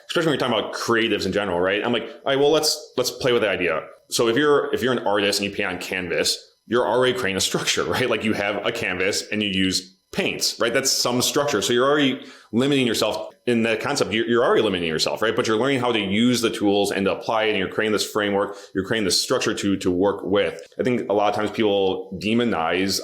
Especially when you're talking about creatives in general, right? I'm like, all right, well, let's play with the idea. So if you're an artist and you paint on canvas, you're already creating a structure, right? Like you have a canvas and you use paints, right? That's some structure. So you're already limiting yourself in that concept. You're already limiting yourself, right? But you're learning how to use the tools and to apply it. And you're creating this framework. You're creating this structure to work with. I think a lot of times people demonize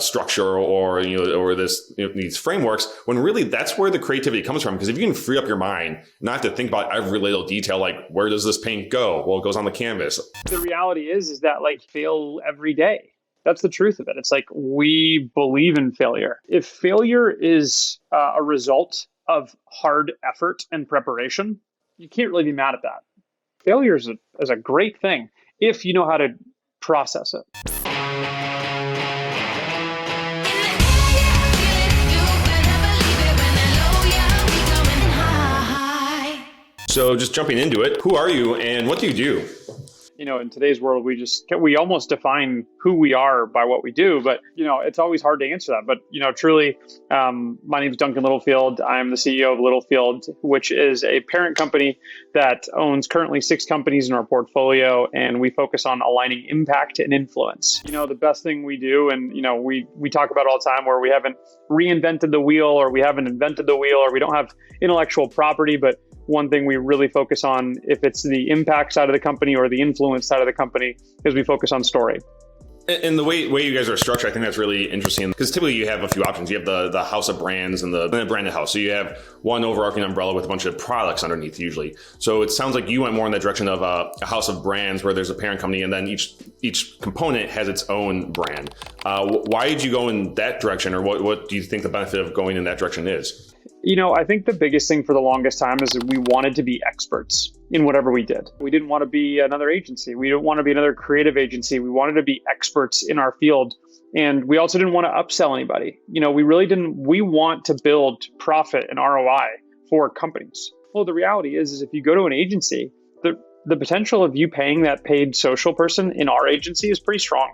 structure or these frameworks when really that's where the creativity comes from. Because if you can free up your mind, not have to think about every little detail, like where does this paint go? Well, it goes on the canvas. The reality is that like fail every day. That's the truth of it. It's like we believe in failure. If failure is a result of hard effort and preparation, you can't really be mad at that. Failure is a great thing if you know how to process it. So just jumping into it, who are you and what do you do? In today's world, we almost define who we are by what we do, but, it's always hard to answer that. But, truly, my name is Duncan Littlefield. I'm the CEO of Littlefield, which is a parent company that owns currently 6 companies in our portfolio. And we focus on aligning impact and influence. The best thing we do, and, we talk about all the time where we haven't reinvented the wheel or we haven't invented the wheel or we don't have intellectual property, but one thing we really focus on, if it's the impact side of the company or the influence side of the company, is we focus on story. And the way you guys are structured, I think that's really interesting because typically you have a few options. You have the house of brands and the branded house. So you have one overarching umbrella with a bunch of products underneath usually. So it sounds like you went more in that direction of a house of brands where there's a parent company and then each component has its own brand. Why did you go in that direction, or what do you think the benefit of going in that direction is? I think the biggest thing for the longest time is that we wanted to be experts in whatever we did. We didn't want to be another agency. We didn't want to be another creative agency. We wanted to be experts in our field. And we also didn't want to upsell anybody. We want to build profit and ROI for companies. Well, the reality is if you go to an agency, the potential of you paying that paid social person in our agency is pretty strong.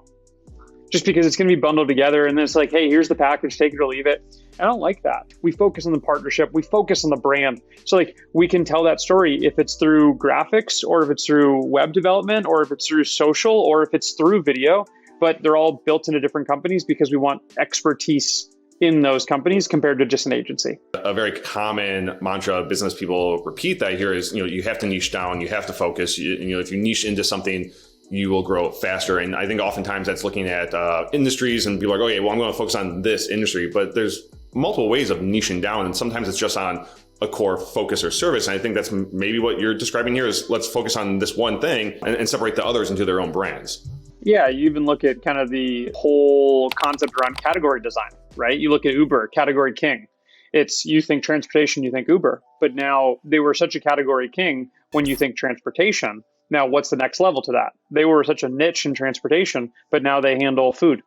Just because it's going to be bundled together and then it's like, hey, here's the package, take it or leave it. I don't like that. We focus on the partnership. We focus on the brand. So we can tell that story if it's through graphics or if it's through web development or if it's through social or if it's through video, but they're all built into different companies because we want expertise in those companies compared to just an agency. A very common mantra business people repeat that here is, you have to niche down, you have to focus. If you niche into something, you will grow faster. And I think oftentimes that's looking at industries and people are like, okay, well, I'm going to focus on this industry, but there's multiple ways of niching down. And sometimes it's just on a core focus or service. And I think that's maybe what you're describing here is let's focus on this one thing and separate the others into their own brands. Yeah, you even look at kind of the whole concept around category design, right? You look at Uber, category king. You think transportation, you think Uber, but now they were such a category king when you think transportation. Now, what's the next level to that? They were such a niche in transportation, but now they handle food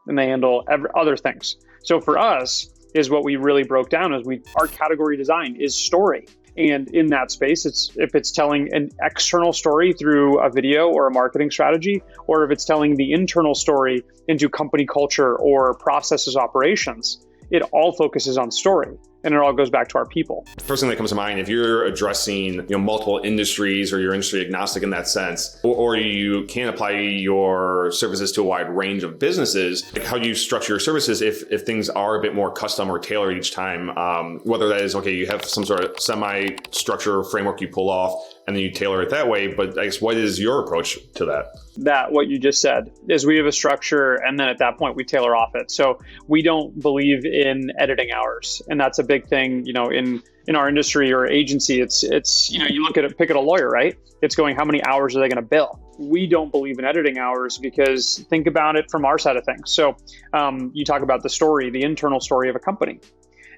and they handle other things. So for us, is what we really broke down is our category design is story. And in that space, if it's telling an external story through a video or a marketing strategy, or if it's telling the internal story into company culture or processes operations, it all focuses on story. And it all goes back to our people. First thing that comes to mind, if you're addressing multiple industries or you're industry agnostic in that sense, or you can apply your services to a wide range of businesses, like how do you structure your services if things are a bit more custom or tailored each time, whether that is, okay, you have some sort of semi-structure framework you pull off and then you tailor it that way. But I guess what is your approach to that? That what you just said is we have a structure and then at that point we tailor off it. So we don't believe in editing hours. And that's a big thing, in our industry or agency. It's you look at it, pick at a lawyer, right? It's going, how many hours are they going to bill? We don't believe in editing hours because think about it from our side of things. So you talk about the story, the internal story of a company.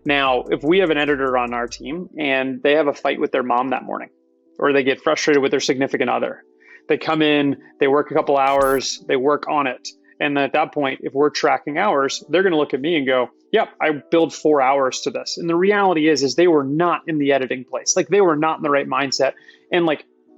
Now, if we have an editor on our team and they have a fight with their mom that morning, or they get frustrated with their significant other, they come in, they work a couple hours, they work on it. And then at that point, if we're tracking hours, they're going to look at me and go, yep, I billed 4 hours to this. And the reality is they were not in the editing place. They were not in the right mindset. And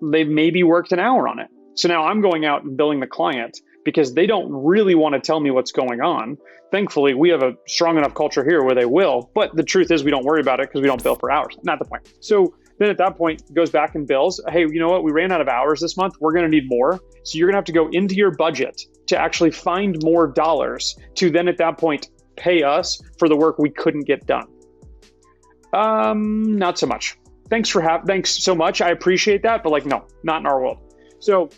they maybe worked an hour on it. So now I'm going out and billing the client because they don't really want to tell me what's going on. Thankfully, we have a strong enough culture here where they will. But the truth is we don't worry about it because we don't bill for hours. Not the point. So Then at that point, goes back and bills. Hey, you know what? We ran out of hours this month. We're going to need more. So you're going to have to go into your budget to actually find more dollars to then at that point pay us for the work we couldn't get done. Not so much. Thanks so much. I appreciate that. But like, no, not in our world. So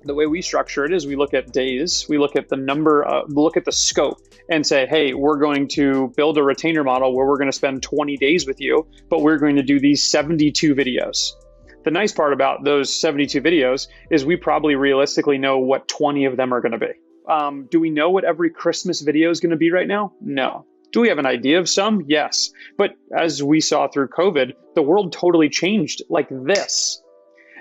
the way we structure it is we look at days, we look at the number, look at the scope and say, hey, we're going to build a retainer model where we're going to spend 20 days with you, but we're going to do these 72 videos. The nice part about those 72 videos is we probably realistically know what 20 of them are going to be. Do we know what every Christmas video is going to be right now? No. Do we have an idea of some? Yes. But as we saw through COVID, the world totally changed like this.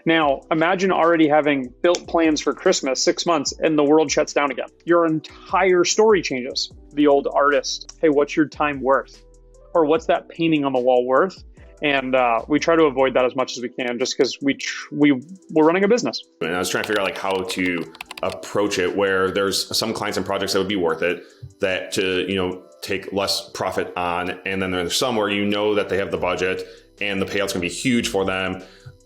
Now, imagine already having built plans for Christmas 6 months and the world shuts down again. Your entire story changes. The old artist, hey, what's your time worth? Or what's that painting on the wall worth? And we try to avoid that as much as we can just because we're running a business. And I was trying to figure out like how to approach it where there's some clients and projects that would be worth it that to, take less profit on. And then there's some where that they have the budget and the payout's going to be huge for them.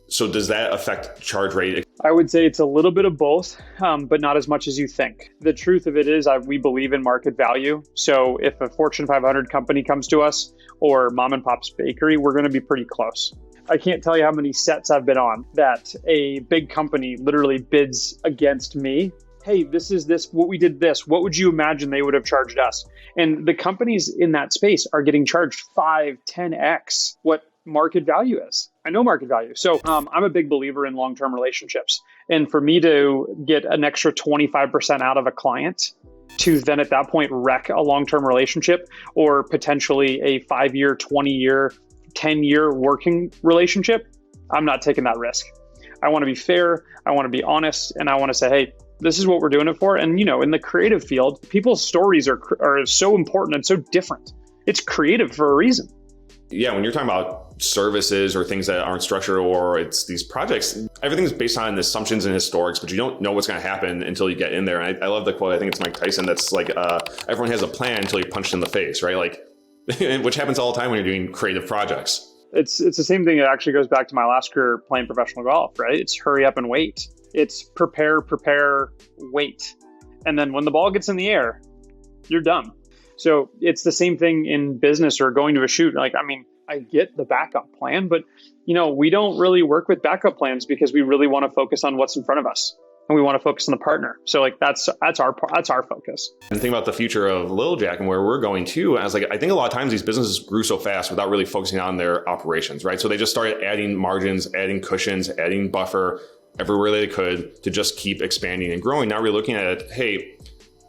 So does that affect charge rate? I would say it's a little bit of both, but not as much as you think. The truth of it is we believe in market value. So if a Fortune 500 company comes to us or mom and pop's bakery, we're going to be pretty close. I can't tell you how many sets I've been on that a big company literally bids against me. Hey, what we did this. What would you imagine they would have charged us? And the companies in that space are getting charged 5, 10x what market value is. I know market value. So I'm a big believer in long-term relationships. And for me to get an extra 25% out of a client to then at that point wreck a long-term relationship or potentially a 5-year, 20-year, 10-year working relationship, I'm not taking that risk. I want to be fair. I want to be honest. And I want to say, hey, this is what we're doing it for. And, in the creative field, people's stories are so important and so different. It's creative for a reason. Yeah, when you're talking about services or things that aren't structured or it's these projects, everything's based on assumptions and historics, but you don't know what's going to happen until you get in there. And I love the quote, I think it's Mike Tyson, that's like, everyone has a plan until you're punched in the face, right? Like, which happens all the time when you're doing creative projects. It's the same thing. It actually goes back to my last career playing professional golf, right? It's hurry up and wait. It's prepare, wait. And then when the ball gets in the air, you're done. So it's the same thing in business or going to a shoot. Like, I get the backup plan, but we don't really work with backup plans because we really want to focus on what's in front of us and we want to focus on the partner. So like that's our focus. And think about the future of Little Jack and where we're going to. I think a lot of times these businesses grew so fast without really focusing on their operations, right? So they just started adding margins, adding cushions, adding buffer everywhere they could to just keep expanding and growing. Now we're looking at it, hey,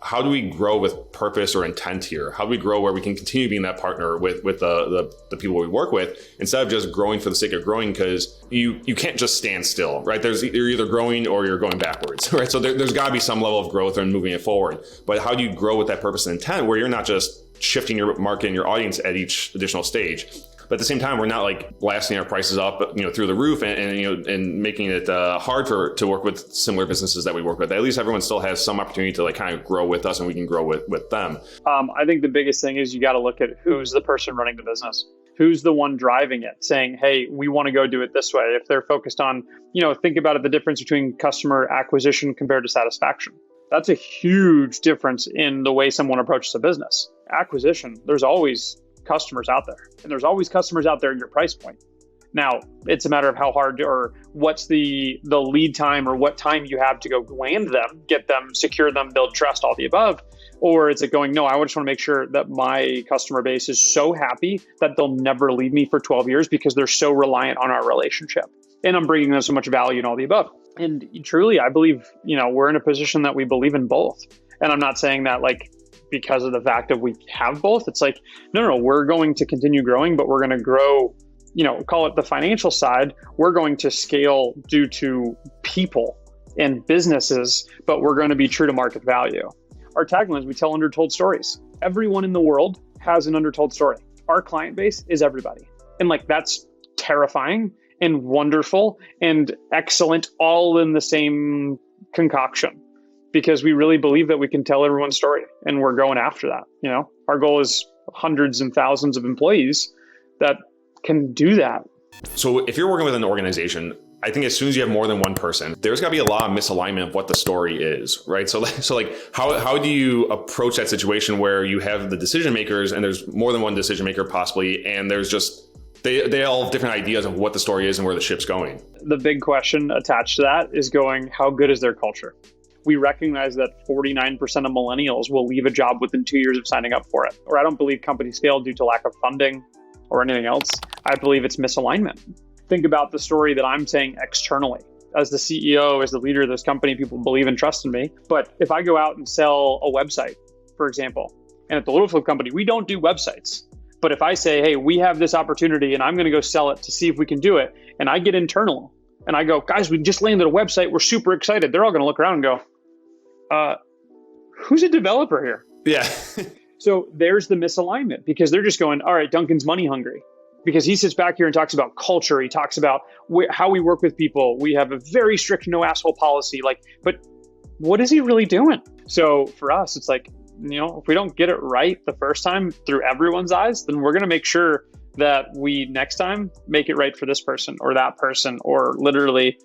how do we grow with purpose or intent here? How do we grow where we can continue being that partner with the people we work with instead of just growing for the sake of growing? Because you can't just stand still, right? You're either growing or you're going backwards, right? So there's got to be some level of growth and moving it forward. But how do you grow with that purpose and intent where you're not just shifting your market and your audience at each additional stage? But at the same time, we're not like blasting our prices up, through the roof and making it hard to work with similar businesses that we work with. At least everyone still has some opportunity to like kind of grow with us and we can grow with them. I think the biggest thing is you got to look at who's the person running the business. Who's the one driving it, saying, hey, we want to go do it this way. If they're focused on, think about it, the difference between customer acquisition compared to satisfaction. That's a huge difference in the way someone approaches a business. Acquisition, there's always customers out there, and there's always customers out there in your price point. Now, it's a matter of how hard or what's the lead time or what time you have to go land them, get them, secure them, build trust, all the above. Or is it going, no, I just want to make sure that my customer base is so happy that they'll never leave me for 12 years because they're so reliant on our relationship. And I'm bringing them so much value and all the above. And truly, I believe, we're in a position that we believe in both. And I'm not saying that because of the fact that we have both. It's like, no, we're going to continue growing, but we're going to grow, call it the financial side. We're going to scale due to people and businesses, but we're going to be true to market value. Our tagline is we tell undertold stories. Everyone in the world has an undertold story. Our client base is everybody. And that's terrifying and wonderful and excellent all in the same concoction. Because we really believe that we can tell everyone's story and we're going after that. Our goal is hundreds and thousands of employees that can do that So if you're working with an organization, I think as soon as you have more than one person, there's got to be a lot of misalignment of what the story is, right? So like how do you approach that situation where you have the decision makers and there's more than one decision maker possibly, and there's just they all have different ideas of what the story is and where the ship's going? The big question attached to that is going, how good is their culture? We recognize that 49% of millennials will leave a job within 2 years of signing up for it. Or I don't believe companies fail due to lack of funding or anything else. I believe it's misalignment. Think about the story that I'm saying externally. As the CEO, as the leader of this company, people believe and trust in me. But if I go out and sell a website, for example, and at the Littlefield company, we don't do websites. But if I say, hey, we have this opportunity and I'm going to go sell it to see if we can do it, and I get internal and I go, guys, we just landed a website. We're super excited. They're all going to look around and go, who's a developer here? Yeah. So there's the misalignment, because they're just going, all right, Duncan's money hungry, because he sits back here and talks about culture. He talks about how we work with people. We have a very strict no asshole policy. But what is he really doing? So for us, it's like, if we don't get it right the first time through everyone's eyes, then we're going to make sure that we next time make it right for this person or that person, or literally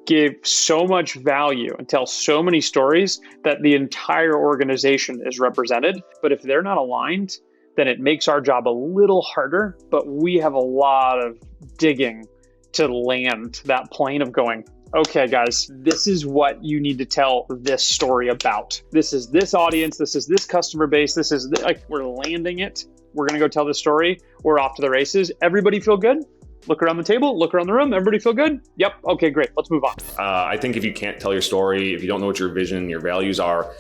give so much value and tell so many stories that the entire organization is represented. But if they're not aligned, then it makes our job a little harder, but we have a lot of digging to land that plane of going, okay, guys, this is what you need to tell this story about. This is this audience. This is this customer base. This is we're landing it. We're going to go tell the story. We're off to the races. Everybody feel good? Look around the table, look around the room. Everybody feel good? Yep. Okay, great. Let's move on. I think if you can't tell your story, if you don't know what your vision, your values are,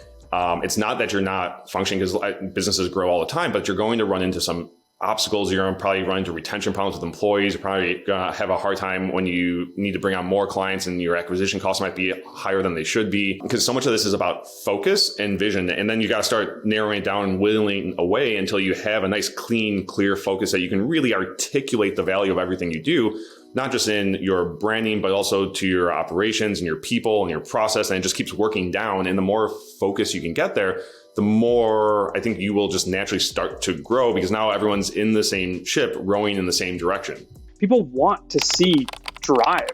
it's not that you're not functioning, because businesses grow all the time, but you're going to run into some obstacles. You're going to probably run into retention problems with employees. You're probably going to have a hard time when you need to bring on more clients, and your acquisition costs might be higher than they should be, because so much of this is about focus and vision. And then you got to start narrowing it down and whittling away until you have a nice, clean, clear focus that you can really articulate the value of everything you do, not just in your branding, but also to your operations and your people and your process. And it just keeps working down. And the more focus you can get there, the more I think you will just naturally start to grow, because now everyone's in the same ship, rowing in the same direction. People want to see drive.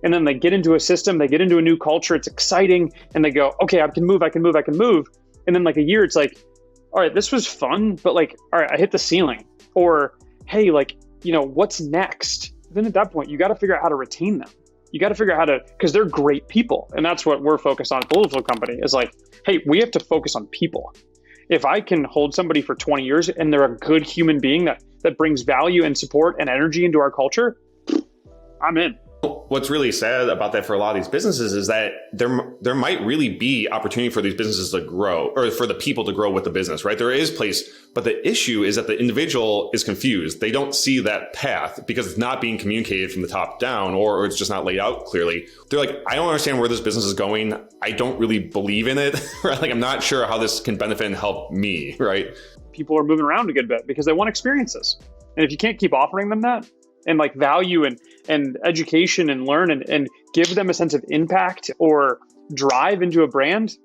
And then they get into a system, they get into a new culture, it's exciting, and they go, okay, I can move. And then like a year, it's like, all right, this was fun, but all right, I hit the ceiling. Or, hey, what's next? Then at that point, you got to figure out how to retain them. You got to figure out how to, because they're great people. And that's what we're focused on at the Littlefield company, is hey, we have to focus on people. If I can hold somebody for 20 years and they're a good human being that brings value and support and energy into our culture, I'm in. What's really sad about that for a lot of these businesses is that there might really be opportunity for these businesses to grow, or for the people to grow with the business, right? There is place, but the issue is that the individual is confused. They don't see that path because it's not being communicated from the top down, or it's just not laid out clearly. They're like, I don't understand where this business is going. I don't really believe in it. Right? I'm not sure how this can benefit and help me, right? People are moving around a good bit because they want experiences. And if you can't keep offering them that, and value and education and learn and give them a sense of impact or drive into a brand,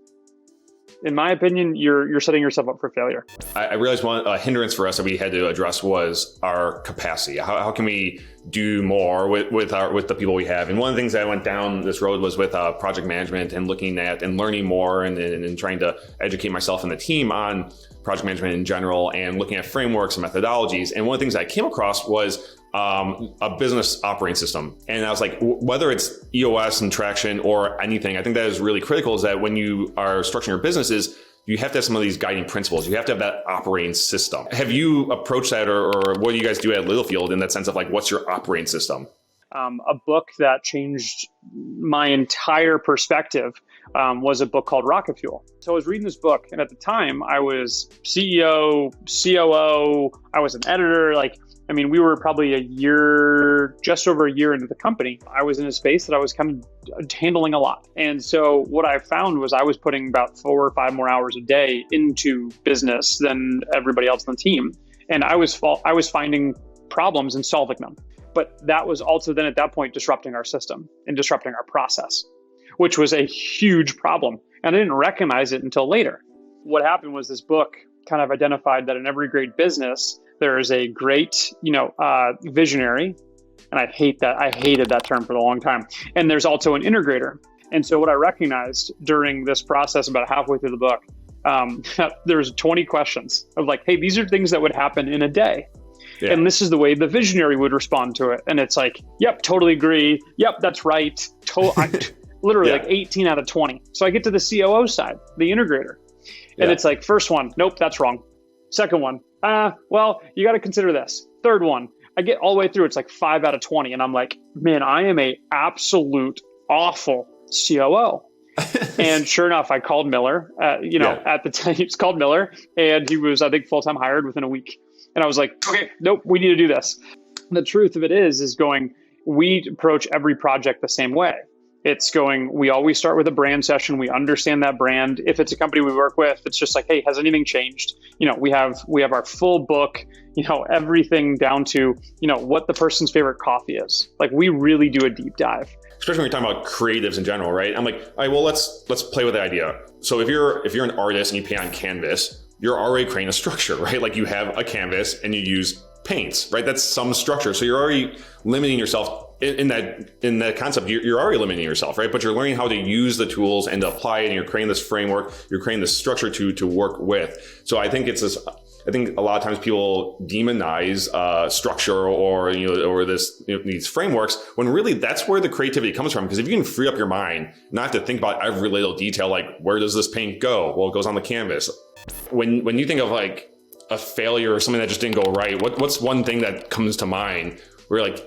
in my opinion, you're setting yourself up for failure. I realized one hindrance for us that we had to address was our capacity. How can we do more with the people we have? And one of the things that I went down this road was with project management, and looking at and learning more and trying to educate myself and the team on project management in general, and looking at frameworks and methodologies. And one of the things I came across was a business operating system. And I was like, whether it's EOS and traction or anything, I think that is really critical, is that when you are structuring your businesses, you have to have some of these guiding principles. You have to have that operating system. Have you approached that, or what do you guys do at Littlefield in that sense of what's your operating system? A book that changed my entire perspective was a book called Rocket Fuel. So I was reading this book, and at the time I was CEO, COO, I was an editor. We were probably just over a year into the company. I was in a space that I was kind of handling a lot. And so what I found was I was putting about 4 or 5 more hours a day into business than everybody else on the team. And I was finding problems and solving them. But that was also then at that point disrupting our system and disrupting our process, which was a huge problem. And I didn't recognize it until later. What happened was this book kind of identified that in every great business, there is a great, visionary, And I hated that term for a long time. And there's also an integrator. And so what I recognized during this process about halfway through the book, there's 20 questions of like, hey, these are things that would happen in a day. Yeah. And this is the way the visionary would respond to it. And it's like, yep, totally agree. Yep, that's right. Literally like 18 out of 20. So I get to the COO side, the integrator. And it's like, first one, nope, that's wrong. Second one, well, you got to consider this. Third one, I get all the way through. It's like 5 out of 20. And I'm like, man, I am a absolute awful COO. And sure enough, I called Miller, at the time he was called Miller, and he was, I think, full-time hired within a week. And I was like, okay, nope, we need to do this. The truth of it is we approach every project the same way. We always start with a brand session. We understand that brand. If it's a company we work with, it's just like, hey, has anything changed? We have our full book, everything down to, what the person's favorite coffee is. Like, we really do a deep dive. Especially when you're talking about creatives in general, right? I'm like, all right, well, let's play with the idea. So if you're an artist and you paint on canvas, you're already creating a structure, right? Like, you have a canvas and you use paints, right? That's some structure. So you're already limiting yourself in that concept. You're already limiting yourself, right? But you're learning how to use the tools and to apply it, and you're creating this framework. You're creating this structure to work with. So I think I think a lot of times people demonize structure or these frameworks, when really that's where the creativity comes from. Because if you can free up your mind, not have to think about every little detail, like, where does this paint go? Well, it goes on the canvas. When you think of like a failure or something that just didn't go right, what's one thing that comes to mind where like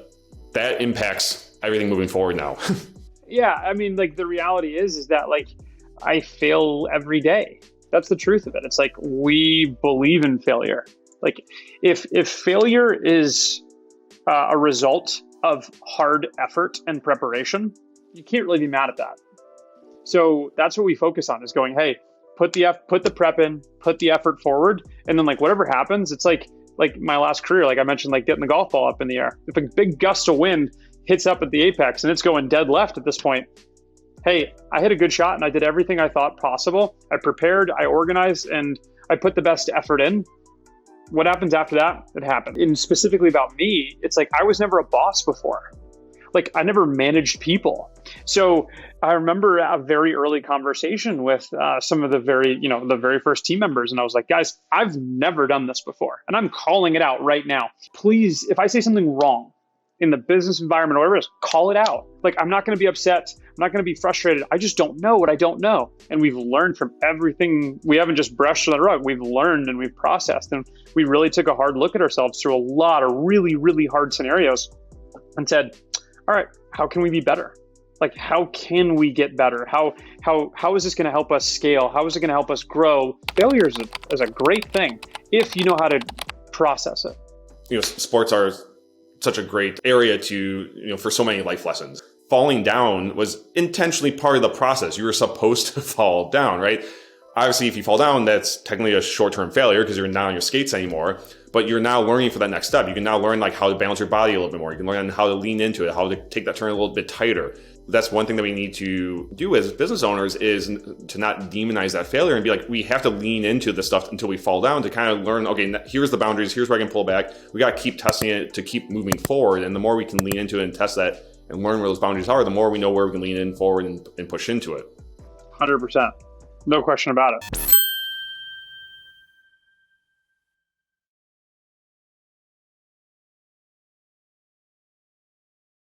that impacts everything moving forward now? Yeah, I mean, like, the reality is that like I fail every day. That's the truth of it. It's like, we believe in failure. Like, if failure is a result of hard effort and preparation, you can't really be mad at that. So that's what we focus on, is going, hey, put the prep in, put the effort forward, and then like whatever happens, it's like my last career, like I mentioned, like getting the golf ball up in the air. If a big gust of wind hits up at the apex and it's going dead left at this point, hey, I hit a good shot and I did everything I thought possible. I prepared, I organized, and I put the best effort in. What happens after that? It happened. And specifically about me, it's like, I was never a boss before. Like, I never managed people. So I remember a very early conversation with some of the very first team members. And I was like, guys, I've never done this before. And I'm calling it out right now. Please, if I say something wrong in the business environment or whatever it is, call it out. Like, I'm not going to be upset. I'm not going to be frustrated. I just don't know what I don't know. And we've learned from everything. We haven't just brushed on the rug. We've learned and we've processed. And we really took a hard look at ourselves through a lot of really, really hard scenarios and said, all right, how can we be better? Like, how can we get better? How is this going to help us scale? How is it going to help us grow? Failure is a great thing if you know how to process it. Sports are such a great area to, for so many life lessons. Falling down was intentionally part of the process. You were supposed to fall down, right? Obviously, if you fall down, that's technically a short-term failure because you're not on your skates anymore, but you're now learning for that next step. You can now learn like how to balance your body a little bit more. You can learn how to lean into it, how to take that turn a little bit tighter. That's one thing that we need to do as business owners, is to not demonize that failure and be like, we have to lean into the stuff until we fall down to kind of learn, okay, here's the boundaries, here's where I can pull back. We got to keep testing it to keep moving forward. And the more we can lean into it and test that and learn where those boundaries are, the more we know where we can lean in forward and push into it. 100%. No question about it.